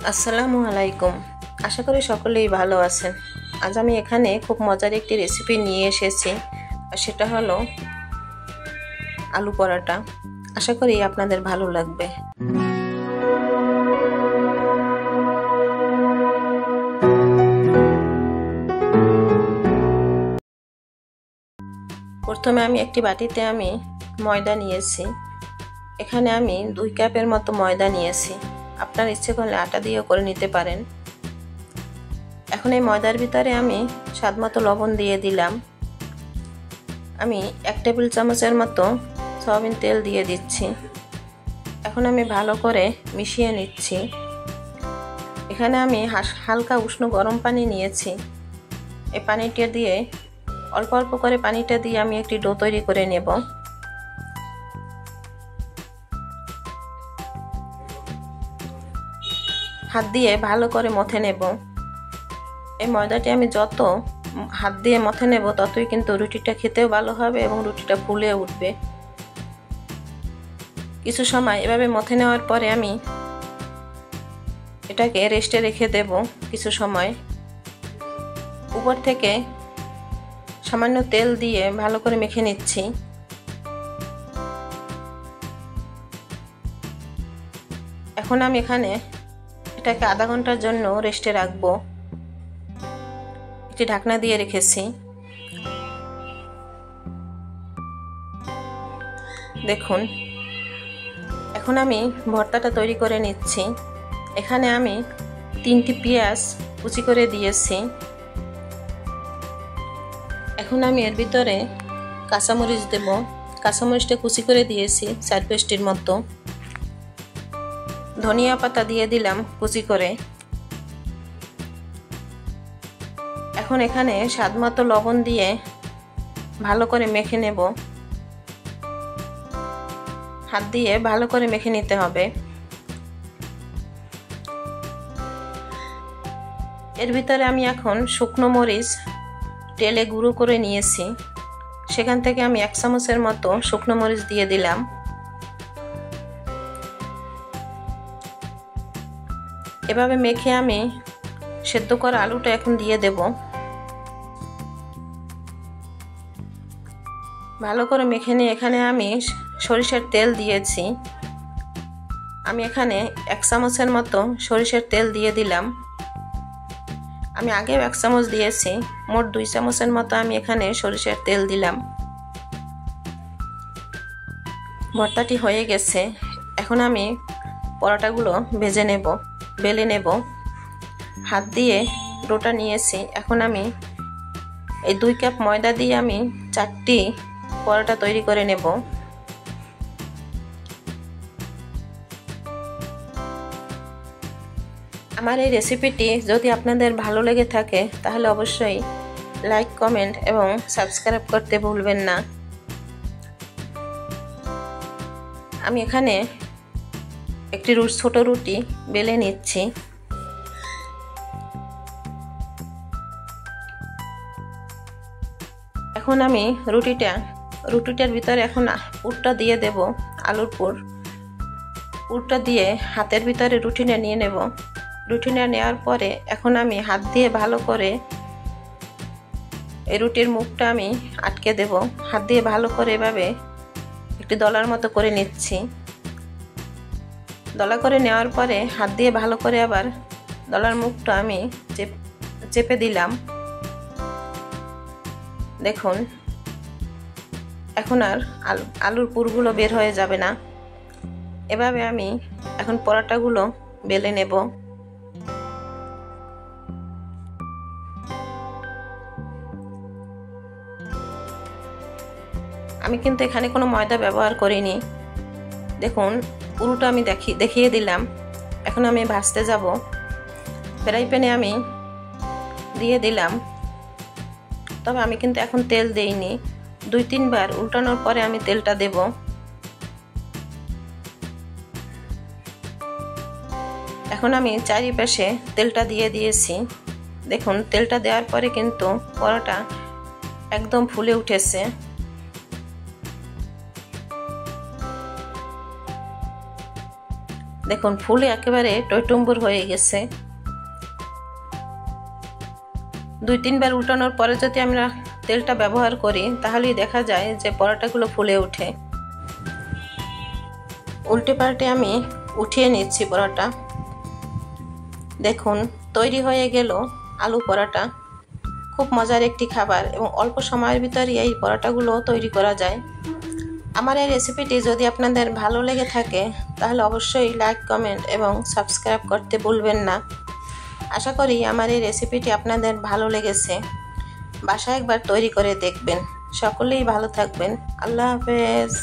আসসালামু আলাইকুম। আশা করি সকলেই ভালো আছেন। আজ আমি এখানে খুব মজার একটি রেসিপি নিয়ে এসেছি, আর সেটা হলো আলু পরাটা। আশা করি আপনাদের ভালো লাগবে। প্রথমে আমি একটি বাটিতে ময়দা নিয়েছি। এখানে আমি 2 কাপের মতো ময়দা নিয়েছি। আপনার ইচ্ছে করলে আটা দিয়েও করে নিতে পারেন। এখন এই ময়দার ভিতরে আমি স্বাদমতো লবণ দিয়ে দিলাম। আমি 1 টেবিল চামচের মতো সয়াবিন তেল দিয়ে দিচ্ছি। এখন আমি ভালো করে মিশিয়ে নিচ্ছি। এখানে আমি হালকা উষ্ণ গরম পানি নিয়েছি। এই পানিটা দিয়ে অল্প অল্প করে পানিটা দিয়ে আমি একটি ডো তৈরি করে নেব। হাত দিয়ে ভালো করে মথে নেব। এই ময়দাটি আমি যত হাত দিয়ে মথে নেব ততই কিন্তু রুটিটা খেতেও ভালো হবে এবং রুটিটা ফুলে উঠবে। কিছু সময় এভাবে মথে নেওয়ার পরে আমি এটাকে রেস্টে রেখে দেব কিছু সময়। উপর থেকে সামান্য তেল দিয়ে ভালো করে মেখে নিচ্ছি। এখন আমি এখানে এটাকে আধা ঘন্টার জন্য রেস্টে রাখবো। একটি ঢাকনা দিয়ে রেখেছি। দেখুন, এখন আমি ভর্তাটা তৈরি করে নিচ্ছি। এখানে আমি 3টি পেঁয়াজ কুচি করে দিয়েছি। এখন আমি এর ভিতরে কাঁচামরিচ দেব। কাঁচামরিচটা কুচি করে দিয়েছি 4-5টির মতো। ধনিয়া পাতা দিয়ে দিলাম কুচি করে। এখন এখানে স্বাদমতো লবণ দিয়ে ভালো করে মেখে নেব। হাত দিয়ে ভালো করে মেখে নিতে হবে। এর ভিতরে আমি এখন শুকনো মরিচ তেলে গুঁড়ো করে নিয়েছি। সেখান থেকে আমি 1 চামচের মতো শুকনো মরিচ দিয়ে দিলাম। এভাবে মেখে আমি সেদ্ধ করা আলুটা এখন দিয়ে দেব। ভালো করে মেখে নিয়ে এখানে আমি সরিষার তেল দিয়েছি। আমি এখানে 1 চামচের মতো সরিষার তেল দিয়ে দিলাম। আমি আগেও 1 চামচ দিয়েছি, মোট 2 চামচের মতো আমি এখানে সরিষার তেল দিলাম। ভর্তাটি হয়ে গেছে। এখন আমি পরোটাগুলো ভেজে নেব, বেলে নেব। হাত দিয়ে ডোটা নিয়েছি। এখন আমি এই 2 কাপ ময়দা দিয়ে আমি 4টি পরোটা তৈরি করে নেব। আমার এই রেসিপিটি যদি আপনাদের ভালো লেগে থাকে তাহলে অবশ্যই লাইক, কমেন্ট এবং সাবস্ক্রাইব করতে ভুলবেন না। আমি এখানে একটি ছোট রুটি বেলে নিচ্ছি। এখন আমি রুটিটার ভিতরে এখন পুরটা দিয়ে দেব, আলুর পুরটা দিয়ে হাতের ভিতরে রুটিটা নিয়ে নেব। রুটিটা নেওয়ার পরে এখন আমি হাত দিয়ে ভালো করে এই রুটির মুখটা আমি আটকে দেব। হাত দিয়ে ভালো করে এভাবে একটি দলার মতো করে নিচ্ছি। দলা করে নেওয়ার পরে হাত দিয়ে ভালো করে আবার দলার মুখটা আমি চেপে দিলাম। দেখুন, এখন আর আলুর পুরগুলো বের হয়ে যাবে না। এভাবে আমি এখন পরোটাগুলো বেলে নেব। আমি কিন্তু এখানে কোনো ময়দা ব্যবহার করিনি। দেখুন, পুরোটা আমি দেখিয়ে দিলাম। এখন আমি ভাজতে যাব। ফ্রাই প্যানে আমি দিয়ে দিলাম, তবে আমি কিন্তু এখন তেল দেইনি। 2-3 বার উল্টানোর পরে আমি তেলটা দেব। এখন আমি চারিপাশে তেলটা দিয়ে দিয়েছি। দেখুন, তেলটা দেওয়ার পরে কিন্তু পরোটা একদম ফুলে উঠেছে। দেখুন ফুলে একেবারে টইটুম্বুর হয়ে গেছে। 2-3 বার উল্টানোর পরে যদি আমরা তেলটা ব্যবহার করি তাহলেই দেখা যায় যে পরোটাগুলো ফুলে ওঠে। উল্টে পাল্টে আমি উঠিয়ে নিচ্ছি পরোটা। দেখুন তৈরি হয়ে গেল আলু পরোটা। খুব মজার একটি খাবার এবং অল্প সময়ের ভিতরে এই পরোটাগুলো তৈরি করা যায়। আমার এই রেসিপিটি যদি আপনাদের ভালো লেগে থাকে তাহলে অবশ্যই লাইক, কমেন্ট এবং সাবস্ক্রাইব করতে ভুলবেন না। আশা করি আমার এই রেসিপিটি আপনাদের ভালো লেগেছে। বাসায় একবার তৈরি করে দেখবেন। সকলেই ভালো থাকবেন। আল্লাহ হাফেজ।